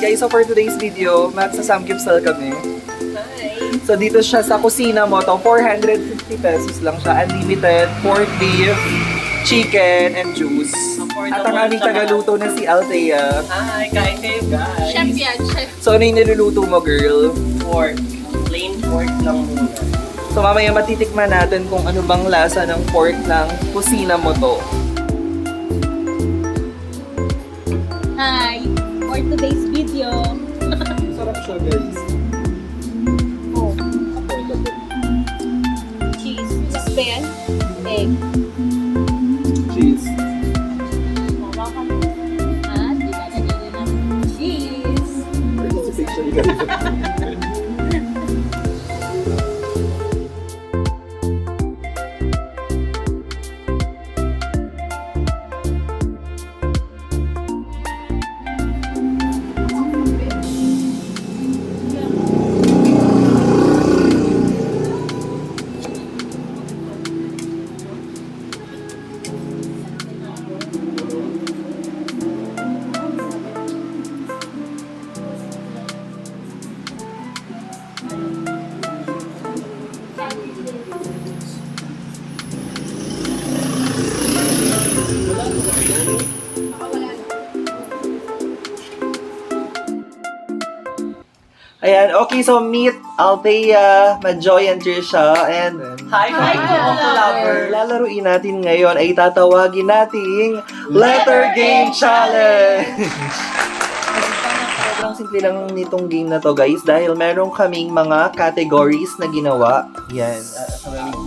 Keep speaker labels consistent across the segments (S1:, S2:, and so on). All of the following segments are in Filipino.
S1: guys, so for today's video, sa Samgyeopsal kami.
S2: Hi.
S1: So dito siya sa kusina mo, to 450 pesos lang siya. Unlimited pork, beef, chicken, and juice. At ang aming tagaluto na si Althea.
S2: Hi, kain kayo guys.
S3: Chef yan, chef.
S1: So ano yung niluluto mo, girl?
S2: Pork. Plain pork lang muna.
S1: So mamaya matitikman natin kung ano bang lasa ng pork ng kusina mo to.
S3: Hi. For today's video.
S1: Sarap siya, guys.
S3: Oh. Cheese. Cheese ba yan? Egg.
S1: Cheese.
S3: At ilalagay din ng cheese.
S1: Participation, guys. Ayan, okay, so meet Althea, Majoy, and Trisha, and
S2: Hi, mga lover.
S1: lalaruin natin ngayon ay tatawagin nating Letter Game Challenge! Sobrang simple lang nitong game na to, guys, dahil meron kaming mga categories na ginawa. Yan.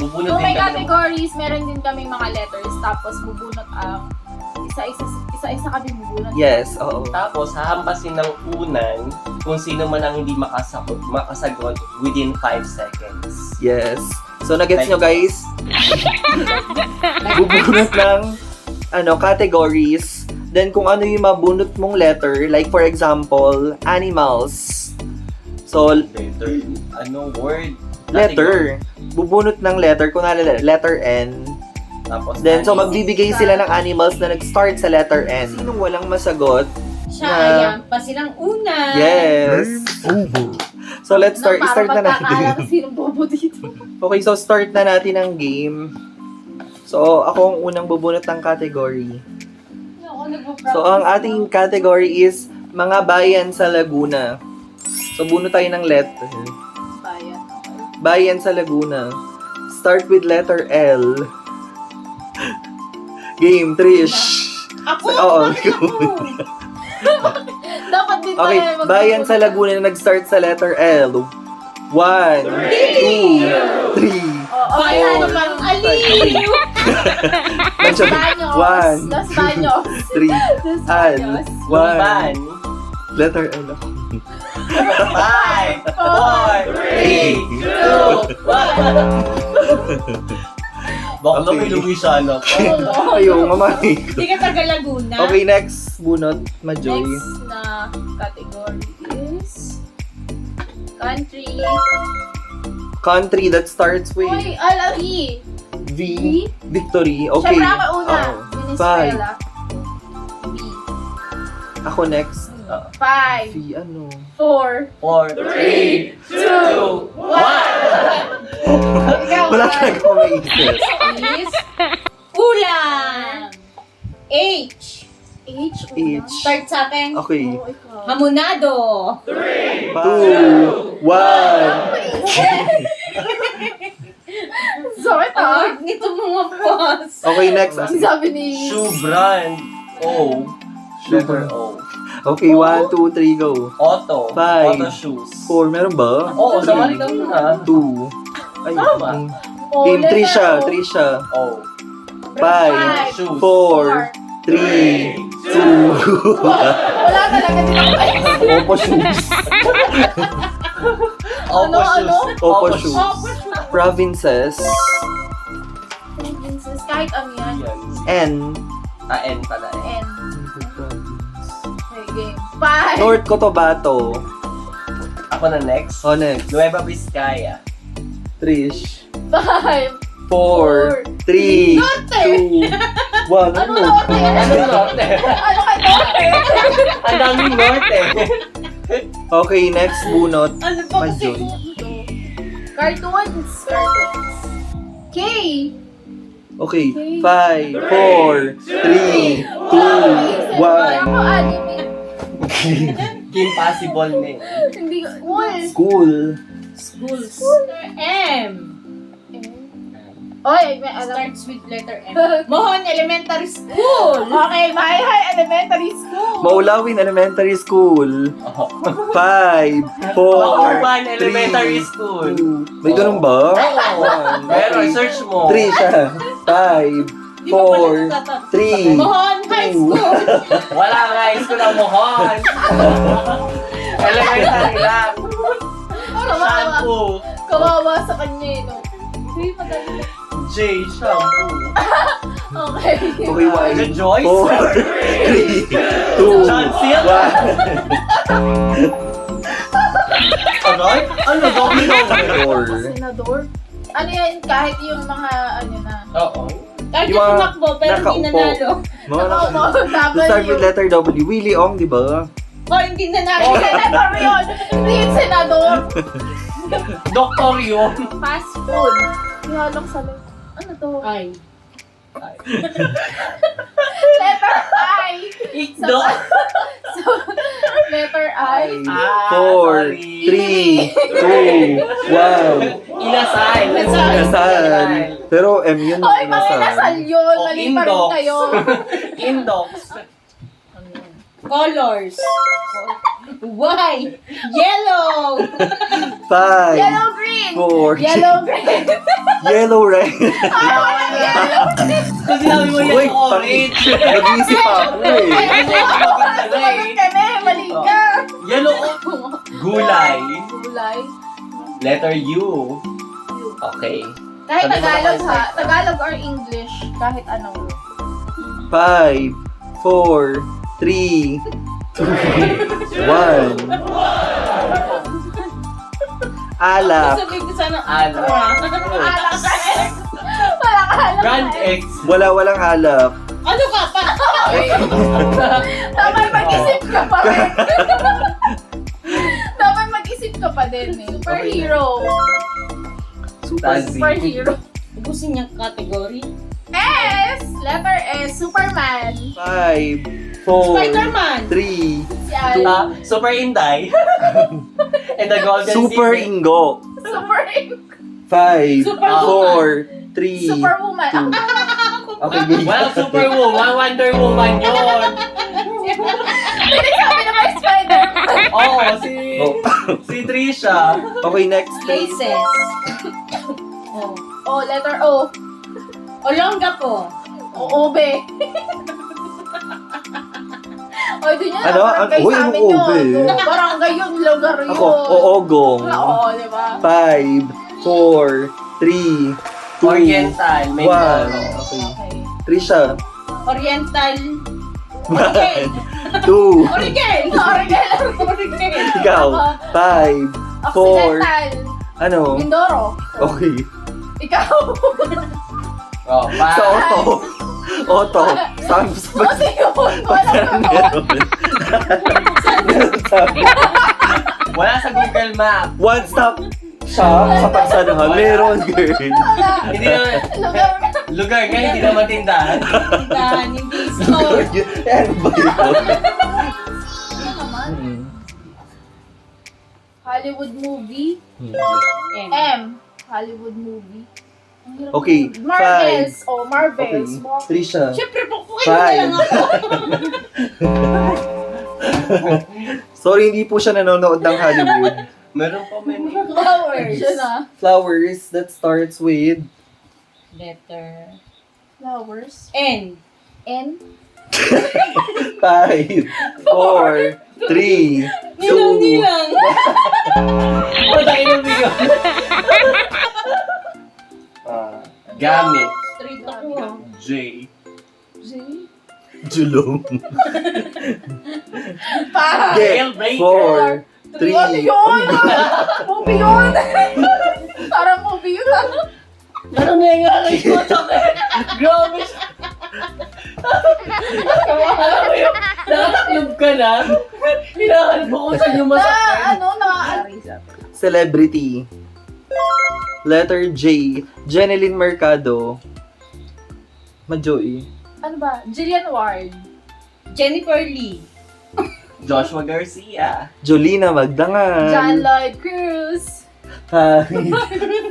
S2: Bubunot
S3: Kung
S2: din
S3: may
S2: kami.
S3: categories, meron din kaming mga letters. Tapos bubunot ang isa-isa kami bubunot.
S1: Yes, oo.
S2: Tapos, hahampasin ng unan kung sino man ang hindi makasagot within 5 seconds.
S1: Yes. So, nagets nyo, guys? Bubunot ng categories. Then, kung ano yung mabunot mong letter, like for example, animals. So,
S2: Letter, word?
S1: letter. Bubunot ng letter. Kung letter N.
S2: Tapos,
S1: Then, so
S2: animals.
S1: magbibigay sila ng animals na nag-start sa letter N. Sinong walang masagot?
S3: Siya,
S1: Na-
S3: ayan pa silang una.
S1: Yes. So, let's start. Start na natin.
S3: Sinong bobo dito?
S1: Okay, so start na natin ang game. So, ako ang unang bubunot ng category. So, ang ating category is mga bayan sa Laguna. So, bunot tayo ng letter.
S3: Bayan.
S1: Bayan sa Laguna. Start with letter L. Game, Trish.
S3: Ako?
S1: Oo.
S3: Dapat din
S1: Okay, bayan sa Laguna na nag-start sa letter L. 1, 2, 3.
S3: Bayan
S1: Four,
S3: ng
S1: five.
S3: aliw. Los Baños.
S1: One,
S3: Los Baños.
S1: 3.
S3: Los
S1: Al.
S3: Baños.
S1: 1. Letter L.
S2: 5, 4, 3, 2, 1. Baka
S1: Okay.
S2: may Luisana pa.
S1: Ayun, mamay.
S3: Hindi ka taga Laguna.
S1: Okay, next bunot, Majoy.
S3: Next na category is country.
S1: Country that starts with
S3: Uy, Alawi.
S1: V. Victory. Okay.
S3: Siyempre ako una.
S1: Oo.
S3: Venezuela. B.
S1: Ako next.
S3: 5,
S1: V, ano?
S3: 4,
S2: 4, 3, 2, 1.
S3: Ikaw,
S1: Wala
S3: one.
S1: talaga ako maisip.
S3: Is ulam. H. H. Ulam.
S1: H.
S3: Start sa akin.
S1: Okay.
S3: Oo, ikaw.
S4: Hamonado.
S1: 2, 1.
S3: So, ito.
S4: Award nito mga boss.
S1: Okay, next.
S3: Sabi ni...
S2: Shoe brand. O. Letter O.
S1: Okay, 1, 2, 3, go.
S2: Auto.
S1: Five.
S2: Auto shoes.
S1: 4, meron ba?
S2: Oo, samali ka muna.
S1: 2. Ay,
S2: Tama.
S3: Oh,
S1: Game,
S3: letter
S1: Trisha.
S3: O.
S1: Trisha.
S2: O.
S1: 5,
S2: Shoes.
S1: 4, 3, 2.
S3: Wala talaga din ako kayo.
S1: Opo shoes.
S2: Opo shoes.
S1: Opo shoes.
S3: Opo, shoes.
S1: Provinces.
S3: Provinces. Kahit ano yan.
S2: Yan.
S1: N.
S2: N pala.
S3: N. Okay, game. 5.
S1: North Cotabato.
S2: Ako na next.
S1: Oh, next.
S2: Nueva Vizcaya.
S1: Trish.
S3: 5.
S1: 4, 3,
S3: Norte.
S1: 2, 1.
S3: Ano norte?
S2: Ano norte?
S3: Ano kay norte?
S2: Ang daming norte.
S1: Okay, next bunot.
S4: Ano pa kasi?
S1: Majoy.
S3: Cartoons. K.
S1: Okay,
S3: Okay.
S1: 5, 4, 3, 2, 1.
S3: Ako anime.
S2: Game possible na
S3: Hindi ko.
S1: School.
S4: Schools. M.
S3: Oy, may alam.
S4: Starts with letter M. Mohon Elementary School.
S3: Okay, Mahihay Elementary School.
S1: Maulawin Elementary School. 5, 4,
S2: Urban Elementary School.
S1: 2. May ganun ba?
S2: Meron, search mo.
S1: 3 siya. 5,
S4: Di ba pala
S1: 4, 3.
S4: Mohon High School.
S2: Wala nga, school ang mohon. Elementary lang.
S3: Kawawa.
S2: Shampoo.
S3: Kawawa sa kanya eh, no? Uy, madali.
S2: J, shampoo.
S3: Okay.
S1: Okay, why?
S2: The Joyce?
S1: 4, 3, 2,
S2: John Seal?
S1: 1.
S2: Aray? Ano, domino?
S3: Senador. Ano yan, kahit yung mga, ano na.
S2: Oo.
S4: Kahit
S1: Yung mga
S4: yung tumakbo, pero hindi
S1: nakaupo.
S4: nanalo.
S1: Mga
S3: Oo,
S1: to start with letter W. Willie Ong, di ba?
S4: O, hindi nanalo.
S3: Senador yun. Hindi yung senador.
S2: Doktor yun.
S3: Fast food. Ihalong sa letter. Ano to?
S4: Ay.
S3: Letter I.
S2: Ikdo.
S3: So, letter I.
S1: 4, 3, 2, 1.
S2: Inasal.
S1: Inasal. Pero M yun
S3: Hoy,
S1: ang
S3: mga inasal yun.
S2: O,
S3: Mali pa rin
S2: indox.
S3: kayo.
S2: Indox.
S4: Colors. White. Yellow.
S1: 5,
S3: Yellow green.
S1: 4,
S3: Yellow green.
S1: yellow red.
S2: Kasi sabi mo yan
S1: Wait,
S2: orange.
S1: nag-iisip ako eh.
S3: Sumagot ka na eh. Mali ka.
S2: Yellow. Gulay.
S3: Gulay.
S2: Letter U. Okay.
S3: Kahit
S2: Sabi mo
S3: Tagalog
S2: na
S3: ha. Tagalog or English. Kahit ano.
S1: 5, 4, 3, 2, 1. Alak.
S4: Sabi ko sana,
S2: Alak.
S3: Alak ka eh. Wala ka alam.
S2: Grand X.
S1: Walang alak.
S4: Ano ka pa?
S3: Dapat mag-isip ka pa rin. Dapat mag-isip ka pa din eh. Superhero.
S2: Tazi.
S3: Superhero.
S4: Ubusin niyang category.
S3: S! Letter S. Superman.
S1: 5, 4,
S4: Spider-Man.
S1: 3,
S3: Si Al.
S2: Super Inday. And the Golden
S1: Super
S2: City.
S1: Ingo.
S3: Super
S1: 5,
S4: Superwoman.
S1: 4, 3.
S3: Superwoman.
S1: Okay, game.
S2: Well, Superwoman, Wonder Woman yun.
S3: Sabi na may Spider-Man.
S2: Oo,
S1: Oh.
S2: si Trisha.
S1: Okay, next.
S4: Places. Oh.
S3: Oh, letter O.
S4: Olongapo.
S3: O, be. Oy, doon yun.
S1: Ano?
S3: Barangay
S1: Uy,
S3: sa
S1: ano
S3: amin
S1: O,
S3: yun.
S1: be?
S3: Barangay yun, lugar yun.
S1: Ako, Oogong.
S3: Oo, di ba?
S1: 5, 4, 3, 2,
S2: Oriental,
S1: 1.
S2: Mindoro.
S1: Okay.
S3: Okay.
S1: Trisha.
S4: Oriental.
S1: 1, 2,
S4: Origen.
S3: Origen.
S4: Origen.
S1: ikaw. 5, 4,
S3: Occidental.
S1: ano?
S3: Mindoro.
S1: Okay.
S3: Ikaw.
S2: Oh,
S1: Sa auto. Auto. Saan sa
S3: O, di yun. Wala
S1: Saan
S3: ka
S1: meron? Sabi,
S2: Wala sa Google Map.
S1: one stop shop sa pagsanahan. Meron, girl.
S2: Hindi naman,
S3: Lugar.
S2: lugar nga, hindi naman tindahan.
S4: Tindahan, hindi store.
S1: Ano ba yun?
S3: Ano naman?
S1: Hmm.
S3: Hollywood movie.
S4: M.
S3: M. Hollywood movie. Ang hirap
S1: Okay,
S3: naman. Marvels. O,
S1: Okay.
S3: Marvels.
S1: Trisha.
S4: Siyempre, pupukin mo na lang ako.
S1: Sorry, hindi po siya nanonood ng Hollywood.
S2: Meron pa many.
S4: Flowers.
S3: Siya na.
S1: Flowers that starts with
S4: Letter.
S3: Flowers.
S4: N.
S3: N.
S1: 5, 4, 3, 2,
S4: Nilang-nilang.
S2: Wala yung video. Gamit.
S4: Straight ako ha.
S2: J.
S3: J.
S1: Julong.
S3: Pa.
S2: Deal breaker.
S1: 4, 3,
S3: Ano yun? Movie yun. Parang movie yun.
S2: Ano na yung alay ko? Grabe siya. Nakataklob ka na. Hinahanap mo kung saan yung masakit.
S1: Celebrity. Letter J. Jeneline Mercado. Majoy.
S3: Ano ba? Jillian Ward.
S4: Jennifer Lee.
S2: Joshua Garcia.
S1: Jolina Magdangan.
S3: John Lloyd Cruz.
S1: 5, 4, 3,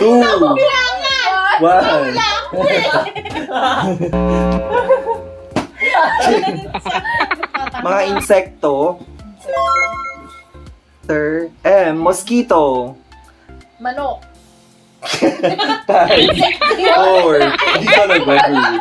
S1: 2, 1. Mga insekto. Mosquito.
S3: Manok.
S1: 5, 4, hindi ka nag-agree.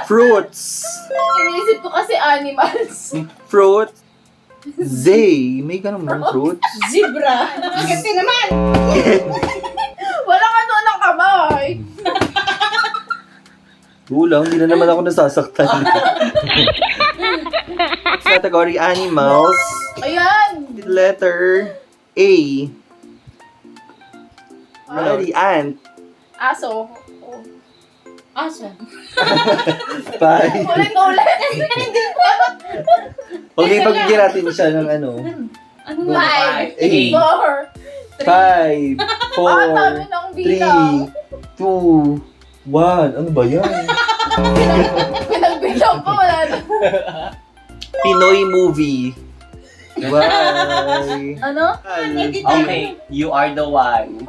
S1: Fruits.
S3: Iniisip ko kasi animals.
S1: Fruit. Zay. May ganun bang fruit?
S4: Zebra. Kasi naman.
S3: Walang ano ng kamay.
S1: Wala, hindi na naman ako nasasaktan. Next category, animals.
S3: Ayan.
S1: Letter A. Ready, ant.
S3: Aso. Oh.
S4: Asa?
S1: 5.
S3: Ulit-ulit.
S1: Okay, pagigyan natin siya ng ano.
S4: Ano
S2: Go,
S4: ba?
S1: 8,
S3: 4.
S1: 5,
S3: Ang dami
S1: 4,
S3: ng bilang.
S1: 3, 2, 1. Ano ba yan?
S3: Pinagbilang ko, wala na.
S1: Pinoy movie. Bye.
S3: Ano?
S2: Okay, you are the one.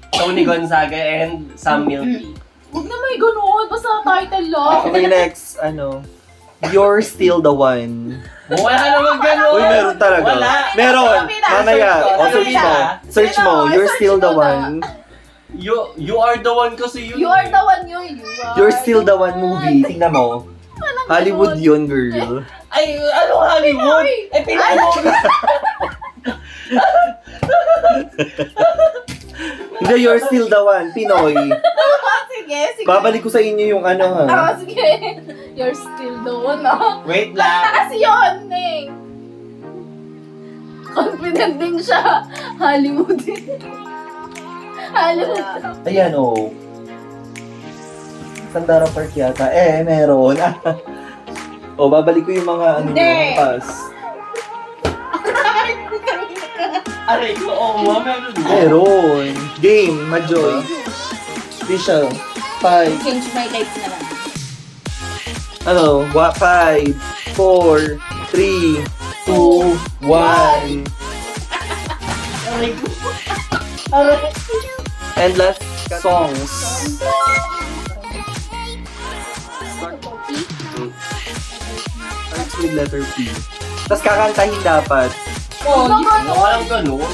S2: Tony Gonzaga and Sam Milky.
S3: Huwag na may ganoon. Basta title lang.
S1: Okay, next. Ano? You're still the one.
S2: Wala naman gano'n.
S1: Uy, meron talaga.
S2: Wala.
S1: Meron. Mamaya.
S2: Search ko.
S1: O, search mo. Search mo. You're still the one.
S2: You are the one kasi yun.
S3: You are the one yun.
S1: You're still the one movie. Tingnan mo. Hollywood yun, girl.
S2: Ay, ano Hollywood?
S3: Pinoy.
S2: Eh, Pinoy movie.
S1: Hindi, you're still the one. Pinoy.
S3: Sige.
S1: Babalik ko sa inyo yung ano ha.
S3: Sige. You're still the one,
S2: Wait
S3: Basta
S2: lang.
S3: kasi yun, Ning. Confident din siya. Hollywood. Hollywood.
S1: Ayan, oh. Sandara Park yata. Meron. O, babalik ko yung mga ano
S4: Hindi.
S1: yung pass.
S2: Aray ko, oo, meron.
S1: Meron. Game, Majoy. Trisha. 5.
S4: Change my life na lang.
S1: Ano? 5, 4, 3, 2, 1.
S2: Aray ko.
S1: And last songs. Starts with letter P. Tapos kakantahin dapat.
S4: Oh,
S2: Walang gano'n.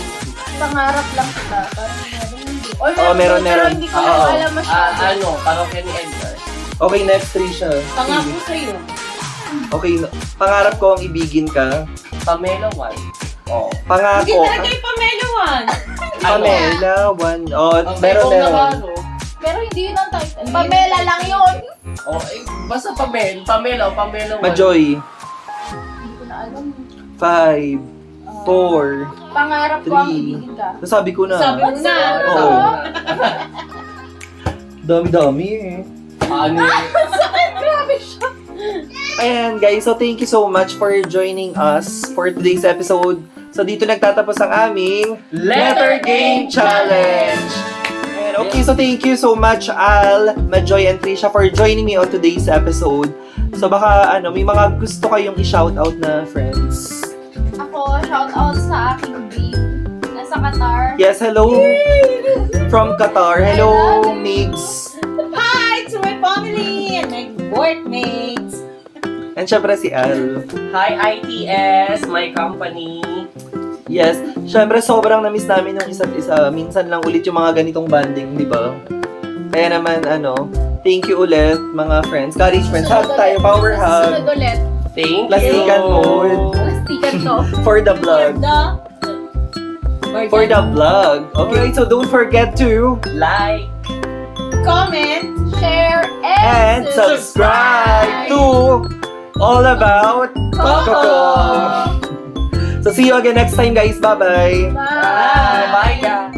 S3: Pangarap lang kita. Parang meron.
S1: Oo, meron.
S3: Pero hindi ko
S1: Oo.
S3: alam masyado.
S2: Ano, parang Kenny Edgar.
S1: Okay, next Trisha.
S4: pangako sa'yo.
S1: Okay, pangarap ko ang ibigin ka.
S2: Pamela One. Oh.
S4: Hindi
S1: Pangako.
S4: talaga yung Pameluan.
S1: Pamela, one. Oh,
S2: Ang
S1: meron.
S2: Navarro.
S3: Pero hindi yun ang title. Pamela lang yun.
S2: Oh, basta Pamela o Pamela One.
S1: Majoy.
S3: Hindi ko na alam.
S1: 5, 4.
S3: Pangarap ko ang
S1: 3.
S3: ibigin ka.
S1: Nasabi ko na.
S4: Sabi mo na.
S1: Oo. Dami-dami eh.
S2: Ano yun?
S3: Grabe siya.
S1: Ayan guys, so thank you so much for joining us for today's episode. So dito nagtatapos ang aming
S2: Letter Game Challenge!
S1: And okay, so thank you so much Al, Majoy, and Trisha for joining me on today's episode. So baka may mga gusto kayong i-shoutout na friends.
S3: Ako, shout out sa aking babe. Nasa Qatar.
S1: Yes, hello from Qatar. Hello, Migs.
S4: Hi to my family and my workmates.
S1: And syempre si Al.
S2: Hi ITS, my company.
S1: Yes, syempre sobrang na-miss namin yung isa't isa. Minsan lang ulit yung mga ganitong banding, di ba? Kaya naman, thank you ulit, mga friends. Courage friends, hug tayo, power hug.
S3: Sunod ulit.
S2: Thank you.
S1: Plastikan mode.
S3: Plastikan to.
S1: For the vlog. For the vlog. Okay, so don't forget to
S2: Like.
S4: Comment.
S3: Share
S1: and subscribe to All About Coco. So see you again next time guys. Bye-bye.
S3: Bye.
S2: Bye guys.